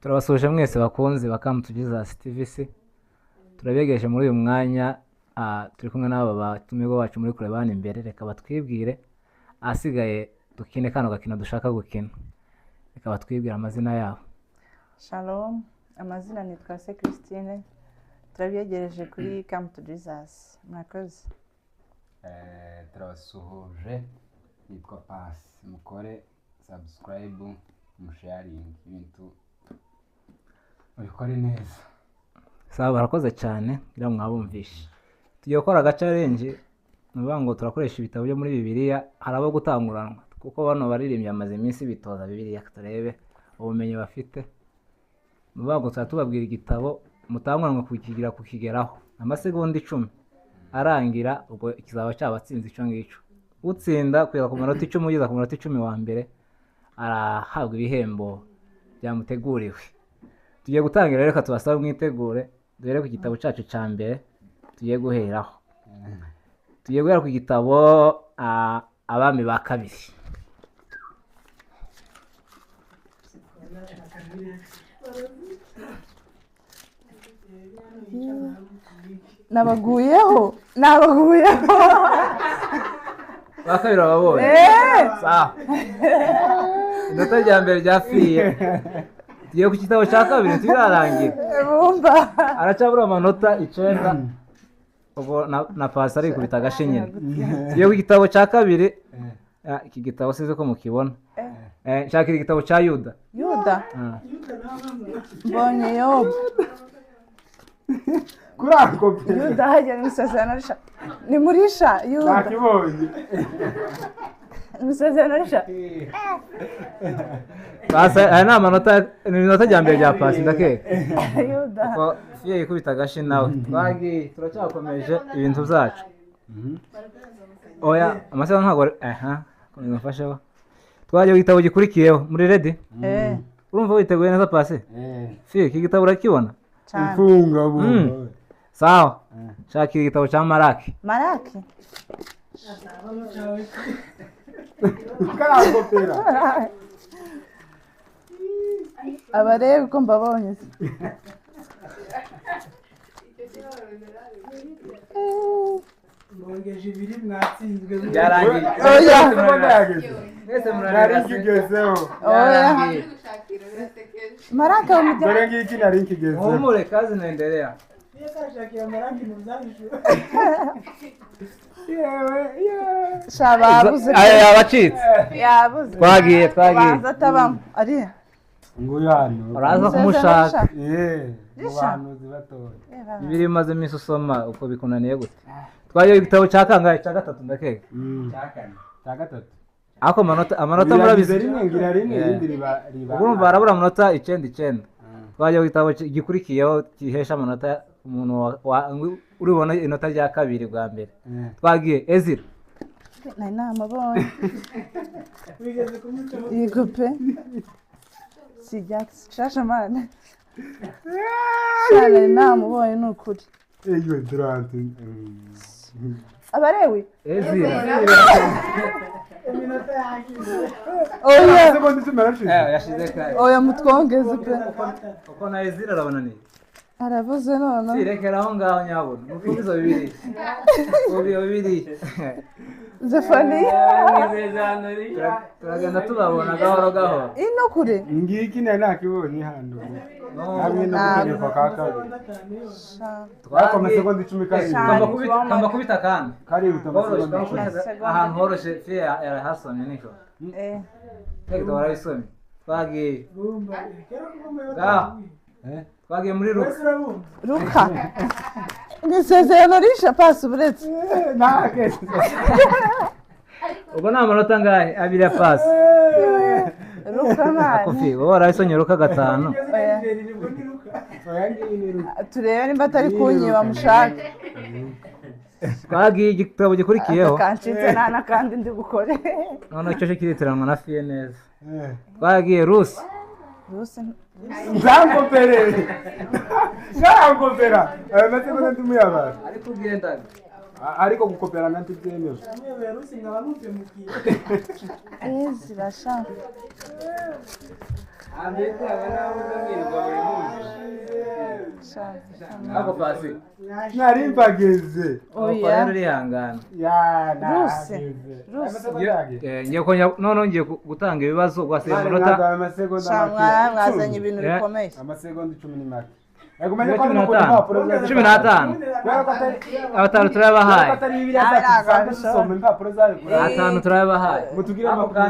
turabasuje mwese bakunze bakamutugiza TVC turabegeje muri uyu mwanya turi kumwe n'aba batumirwa bacu muri kureba hano imbere reka batwibwire asigaye dukine kano gakino dushaka gukina reka batwibwire amazina yabo. Shalom, amazina nitwa Se Christine turabegereje kuri Come to Jesus. Mwakoze. Turabasuhuje nitwa Pasi mukore subscribe musharing ibintu ubikore neza. Sawa barakoze cyane ngira mwabumvishe. Tugiye gukora agacarenje nuvuga ngo turakoresha ibitabo byo muri Bibiliya harabo gutanguranwa kuko bano baririmbye amaze iminsi bitoza Bibiliya turebe ubumenyi bafite. Nuvuga ngo tubabwira igitabo mutanguranwa kukigira kukigeraho amasegonda 10 arangira ubwo kizaba cyabatsinze ico ngico. Utsinda kugera ku minota 10 ugeza ku minota 10 wa mbere arahabwa ibihembo byamuteguriwe. Tugiye gutangira reka tubasaba mwitegure dore ku gitabo cyacu cya mbere tugiye guheraho. Tugiye guhera ku gitabo abami ba kabiri. Nabaguyeho Bakabiri babonye. Sawa. Inota rya mbere ryafiye. Tugiye ku gitabo cya kabiri turarangira. Bumva. Aracabura amanota 9. Ubwo na Pasi ari kubita agashinyine. Tugiye ku gitabo cya kabiri. Iki gitabo size ko mukibona. Nshaka igitabo cya Yuda. Yuda. Mbonye Yobu. Kurako Yuda hajya n'isezerano risha. Ni murisha Yuda. nakibonye. N'isezerano risha. Pasi ana amanota ni inota rya mbere rya Pasi ndakeka. Yuda. Ko fiye kubita agashi nawe. Twagi turacyakomeje ibintu byacu. Oya amasaha ntago kumufashaho. Twaje igitabo gikurikiyeho muri ready? Urumva witeguye neza Pasi? Fiye iki gitabo urakibona? Cyane. Funga bumva. Sawa. Shaka igitabo cya Maraki. Maraki. Karangopera. Abarebe ko mbabonye. Mwongeje ibiri mwatsinzwe. Byarangiye. Mwese Narinkigezeho. Oya. Maraki umujya. Dore ngiki narinkigezeho. Muhumure kazi naendelea. Niyo kashakira amarangi mu byabishuwe. Shababuze. Abacitse. Yabuze. Twagiye. Banza tabamo. Ari. Nguyu hano. Uraza kumushaka. Mu bahanuzi batoya. Ibiri maze iminsi usoma uko bikunaniye gute. Twagiye igitabo cya kangahe cya gatatu ndakeka. Cya gatatu. Ako amanota murabize. rimwe ngira rimwe irindi riba. Urumva barabura amanota 9. Twagiye igitabo gikurikiyeho gihesha amanota umuntu uribona inota rya kabiri bwa mbere. Twagiye Ezira. Nari namubonye. Wigeze kumuca mu Igupe. Sijax shashamana. Nari namubonye nukuri. Eyo durante. Abarewi. Ezira. minota yagize. Oya. Sekondi zimarashize. Yashize kare. Oya mutwongeze pe. Uko na Ezira arabonaniye. Aravuze none. Sirekera aho ngaho nyabona. Mukubizo bibiri. Ubiyo bibiri. Zefaniya. Turagenda tubabona gahoro gahoro. Ino kure. Ngiki nari nakibonye hano. Hamwe no gutegeka ka kabiri. Twakomeye sekondi 10 kabiri. Kamba kubita kandi. Kari utamasekondi 10. Ahantu horoshe fiye yarahasomye niko. Tegeko warabisomye. Twagiye. Bumva. Kero kuvume Twagiye muri Luka. Luka. Nisezerano risha Pasi uburetse. Nakese. Ubwo nta manota ngahe abiri ya Pasi. Luka nani. Kofi wowe warabisomye Luka 5. Turebe nimba atari kunyiba mushaka. Twagiye igitabo gikurikiyeho. Kancitse nana kandi ndi gukore. None cyo kiritiranwa na fiye neza. Twagiye Rusi. Rusi. Zangopere. Zangopera. Amasekondi 10 yabaye. Ariko ugenda. ariko gukoperana ntibyemewe Namwe Rusi nkaba mupemukiye. Zirasha. Ako pasi. nari mbageze Oya. Rero rihangana. ya Rusi. Ngiye konya none ngiye gutanga ibibazo gwase munota. amasegonda Mwazanye ibintu bikomeye. amasegonda 10 15. Abatanu turabahaye. impapuro zawe Atanu turabahaye. mutugire amakuru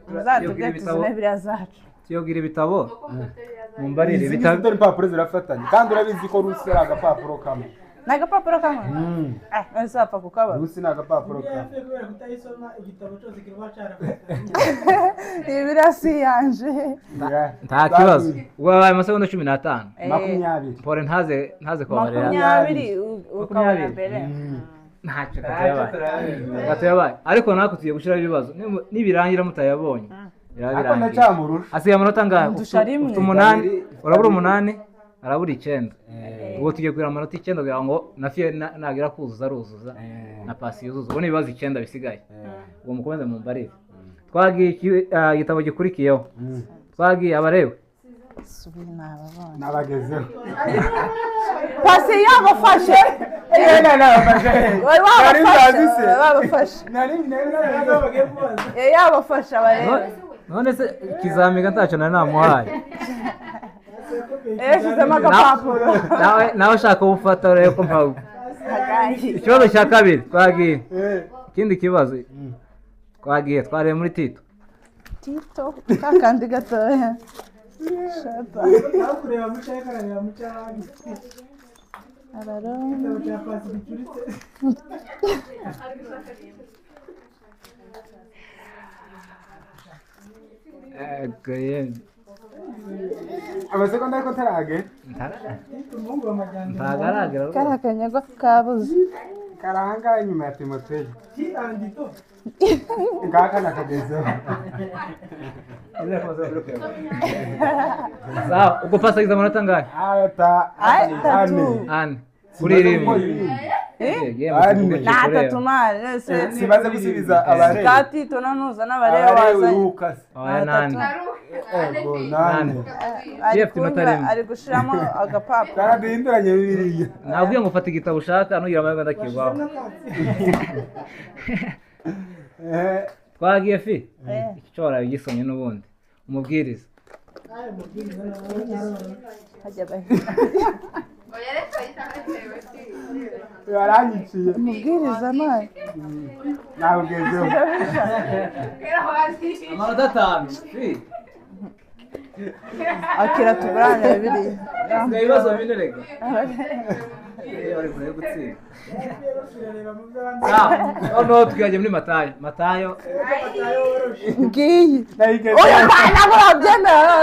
Muzatubwire tuzine biriya zacu. Tuyogira ibitabo. Mumbarire izi ibitabo. dore impapuro zirafatanye kandi urabizi ko rusi ari agapapuro kamwe Ni agapapuro kamwe? Ese wapfa kukabona. rusi ni agapapuro kamwe Yafe kubera kutayisoma igitabo cyose kiba cyarafata. Ibi birasi yanje. Nta kibazo. Wabaye amasegonda 15. 20 Pore ntaze kubabarira. 20 ukabona mbere. Ntacyo katayabaye. Ariko nako tugiye gushira ibibazo. Nibirangira mutayabonye. ariko ndacyamurusha Asigaye amanota angahe? Ndusha rimwe. Ufite 8, urabura 8, arabura 9. Ubwo tugiye kugira amanota 9 kugira ngo na fiye nagira kuzuza aruzuza na pasi yuzuza. Ubwo ibibazo 9 bisigaye. Ubwo mukomeze mumbarire. Twagiye igitabo gikurikiyeho. Twagiye abarewe. Subira nababona. nabagezeho Pasi yabafashe. Wabafashe. Yabafashe abareba. None se kizamiga ntacyo nari namuhaye. Yashizemo agapapuro. Nawe ushaka ubufata urebe ko mpawe. Ikibazo cya kabiri twagiye. Ikindi kibazo twagiye twareye muri Tito. Tito kakandi gatoya. Shata. Nawe kureba mu cyayi karareba mu cyabandi. Araroma. Igitabo cya pasi gicuritse. amasegonda ariko tarage Umuhungu wa majyambere. ntagaragara rwose. Kara kanyagwa kabuze. karanga inyuma ya Timoteyo Ki andito. ngaka nakagezeho Sawa, ubwo pasa iza amanota angahe? Atatu. Ane. Kuri rimwe. N'atatu mari. simaze gusubiza abareba Ka Tito nanuza n'abareba wazanye. Lucas Oya nane. ego nane Ari gushiramo agapapuro. karaduhinduranye bibiliya Nabwiye ngo ufata igitabo ushaka nugira amahirwe ndakigwaho. Twagiye fi. Iki cyo waraye ugisomye n'ubundi. Umubwiriza. Ayo mubwiriza n'abandi. Hajya bahe. yaranyiciye Umubwiriza nawe. nabugezeho Amanota 5. Fi. Akira tuburane bibiri. Nsigaye ibibazo bine rega. Bari kure gutsinda. Turareba mu by'abandi. Sawa. Noneho twigaje muri Matayo. Matayo. Ngiyi. nayigeze Oya ntabwo nabyemera.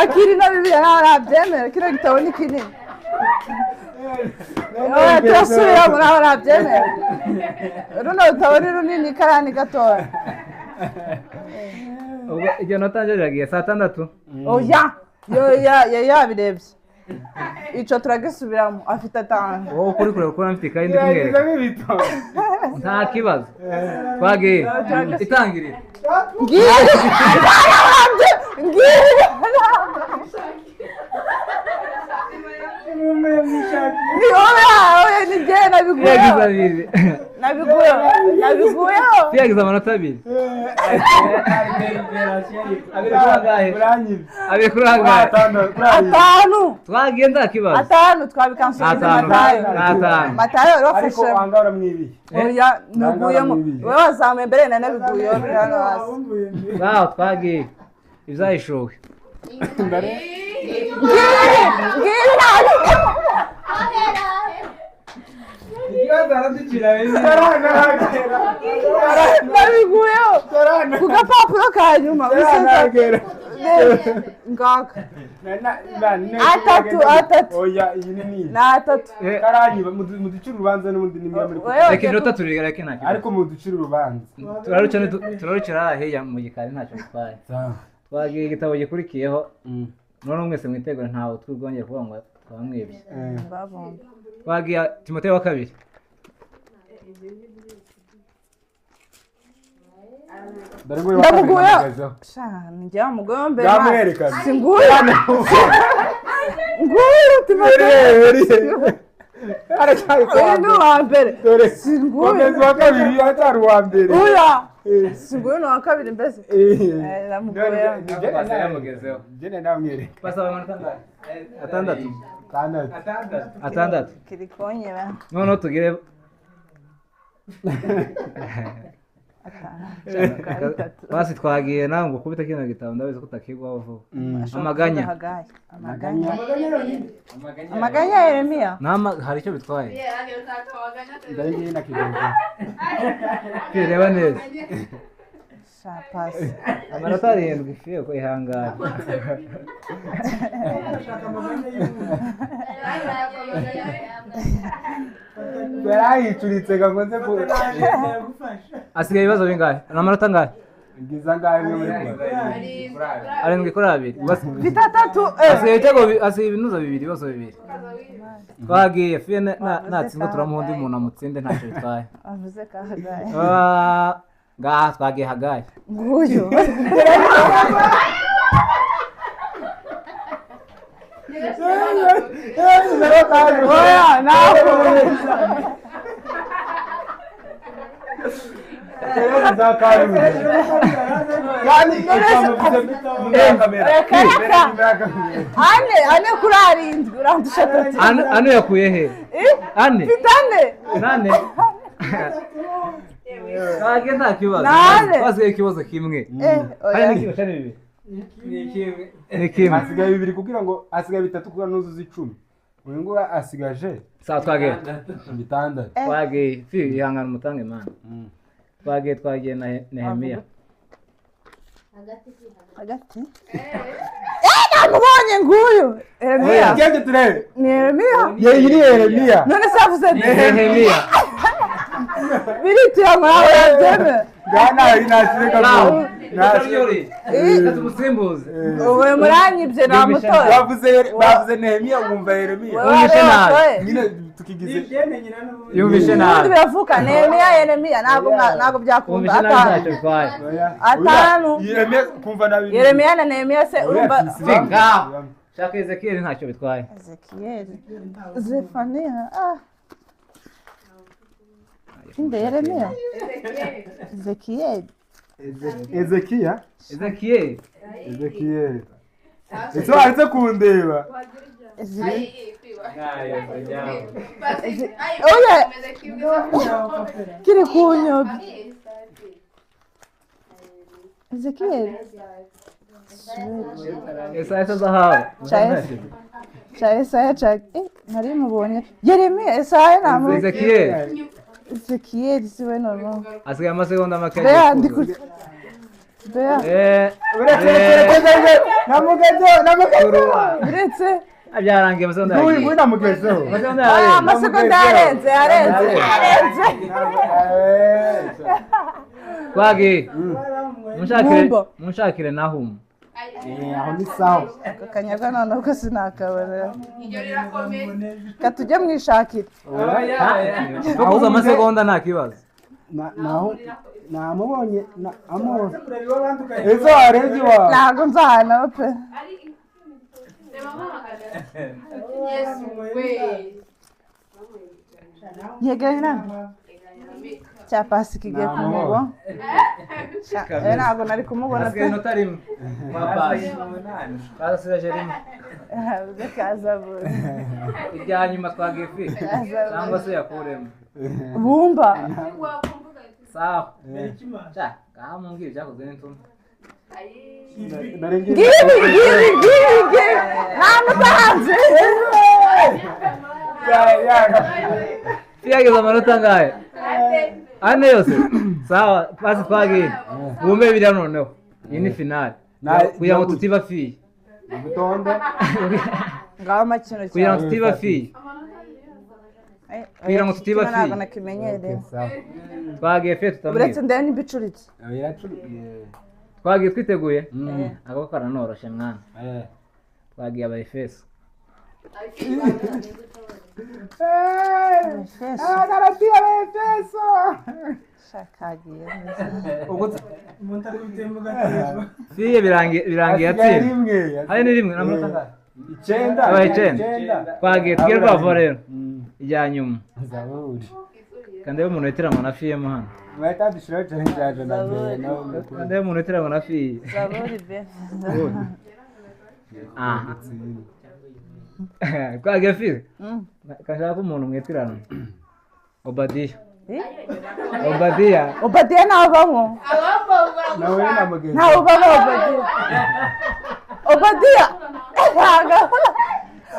Akiri na bibiri ntabwo nabyemera. Kino gitabo ni kinini. Oya turasubiramo ntabwo nabyemera. Runo rutabo ni runini karani gatoya. Ubwo igihe nota riragiye 6:00. Oya yabirebye. Ico turagisubiramo afite atanu. Wowe kuri kure ukora mfite kandi kumwereka. yagize ibitabo Nta kibazo. Twagiye. Itangirira. Ngiyi. Umwe mwishaki. Ni wowe ni jye Yagize abiri. nabiguyeho. Yagize amanota 2. Abiri kurangahe? Abiri kurangahe? Atanu. Twagiye nta kibazo. Atanu twabikansubiza Matayo. Matayo ariko rofashe. wanga uramwibiye Oya naguyemo. Wewe wazamuye mbere na nabiguyeho biri hano hasi. Wumbuye mbere. Sawa twagiye. Ibyayishowe. Ngiyi nani? Ikibazo aradukira bene. Nabiguyeho. Ku gapapuro ka nyuma. Ngaka. Atatu. oya iyi ni nini Ni atatu. karanyiba muducira urubanza n'ubundi nimwe muri Reka inota turira reka nta kibazo. ariko muducira urubanza Turarucira heya mu gikari ntacyo bitwaye. Twagiye igitabo gikurikiyeho. None mwese mwitegura ntawe twigongeye kuvuga ngo twamwibye. Babomba. Twagiye Timoteyo wa 2. dore nguyu Ndamuguye. wakabigezeho Sha, njya mugombe. yamwerekana Singuye. Nguye utimate. aracyari Uyu ni kwa uwa mbere. dore Singuye. komeza wa kabiri aracyari uwa mbere Uya. Singuye ni uwa kabiri mbese. Ndamuguye. yamugezeho jene namwereka basaba amanota angahe atandatu atandatu atandatu Kiri konyera. noneho tugire basi twagiye nawe ngo ukubite kino gitabo ndabizi ko utakigwaho vuba amaganya Amaganya. Amaganya ya Yeremiya. hari icyo bitwaye ndari ngiye nakigeze reba neza Sha pasi. amanota arindwi ifiye ko ihangana yarayicuritse gakoze ku asigaye ibibazo bingahe ni amanota angahe ngiza ngahe mwe muri kwa arindwi kuri abiri Bitatu. asigaye ibitego asigaye ibinuzo bibiri ibibazo bibiri twagiye fiye natsinda turamuha undi muntu amutsinde ntacyo bitwaye Avuze kahagaye. ngaha twagiye hagaye Nguyu. Oya, nawe. za karindwi yani Ane kuri arindwi urandusha atatu. ane yakuye he ane Bitane. nane twagiye nta kibazo Nane. twasigaye ikibazo kimwe hari Oya. n'ikibazo ari bibiri ni kimwe hasigaye bibiri kugira ngo hasigaye bitatu kugira nuzuza 10 uyu nguyu asigaje saa twagiye bitandatu twagiye fi ihangana umutange mana twagiye na Nehemiya Hagati. Namubonye nguyu. Yeremiya. Gende turebe Ni Yeremiya. yeyi ni Yeremiya None se avuze Nehemiya biritiye mwawe yabyeme. gana inashireka ko tumusimbuze Uwe muranyibye na mutoya. bavuze Nehemiya wumva Yeremiya Wumvishe nabi. nyine tukigize yumvishe Ubundi nabi biravuka Nehemiya Yeremiya ntabwo byakunda. wumvishe nabi ntacyo bitwaye Atanu. Yeremiya kumva nabi Yeremiya na Nehemiya se urumva. ngaho shaka Ezekiyeli ntacyo bitwaye Ezekiyeli. Zefaniya. Inde Yeremiya. Ezekiyeli. Ezekiya Ezekiyeli ese waretse kundeba Oya. Kiri kunyoba. Ezekiyeli. Esaya zahabu Esaya nari mubonye. Yeremiya Esaya namu. Ezekiyeli Ezekiyeli siwe noneho. asigaye amasegonda make Bea ndi kuri. Bea. Uretse. byarangiye amasegonda nguyu yagiye namugezeho Amasegonda yarenze. twagiye munshakire Nahumu aho ni sawa Akanyaga noneho ko sinakabara. Katujye mwishakira. kuza amasegonda nta kibazo naho namubonye amuzi ezo arebye wa Ntabwo nzahana pe. Yegeranye nande. Cya pasi kigiye kumubona. Ntabwo nari kumubona pe. asigaye inota rimwe twasigaje rimwe Uze kaza buri. irya nyuma twagiye fi cyangwa se yakuremo Bumba. sawa ngaha mumbwire ibyakozwe n'intumwa Ngibi. Namutanze. yageze amanota angahe ane yose sawa pasi twagiye bumve biriya noneho iyi ni finale kugira ngo tutiba fiye Ngaho makino kugira ngo tutiba fiye kugira ngo tutiba ntabwo fiye nakimenyereye. twagiye fiye Uretse tutamwiba ndebe n'ibicuritse. twagiye twiteguye akaboko karanoroshye mwana twagiye abayefeso Agaratia Efeso. shakagiye umuntu ari gutemba ugatezwa fiye birangiye atsinda hari ni rimwe n'amanota angahe 9 abaye 9 twagiye tugere kwa Forero ijya nyuma Zaburi kandi umuntu witiranwa na fiye mo hano Mweta dushira challenge yaje na mbere no kandi umuntu witiranwa na fiye zaburi be twagiye fiye kashaka umuntu mwitirana Obadiya Obadiya navamo nawe namugenzi ntawuvamo Obadiya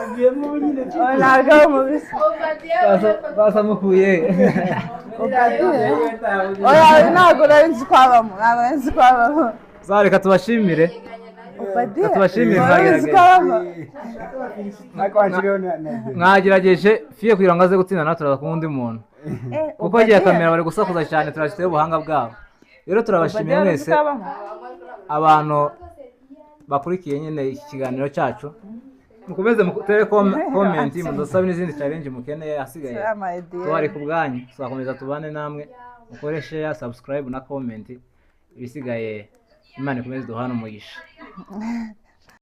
agiyemo nyine ntabwo mubisa basamukuye oya ntabwo nzi kwabamo zareka tubashimire Obadiya tubashimire nzi kwabamo mwagerageje fiye kugira ngo aze gutsinda natwe turaza kuba undi muntu kuko agiye kamera bari gusakuza cyane turashyizeho ubuhanga bwabo rero turabashimiye mwese abantu bakurikiye nyine iki kiganiro cyacu mukomeze mutere komenti mudusabe n'izindi challenge mukeneye hasigaye tuhari ku bwanyu tuzakomeza tubane namwe mukoreshe ya subscribe na comment ibisigaye Imana ikomeze duhana umugisha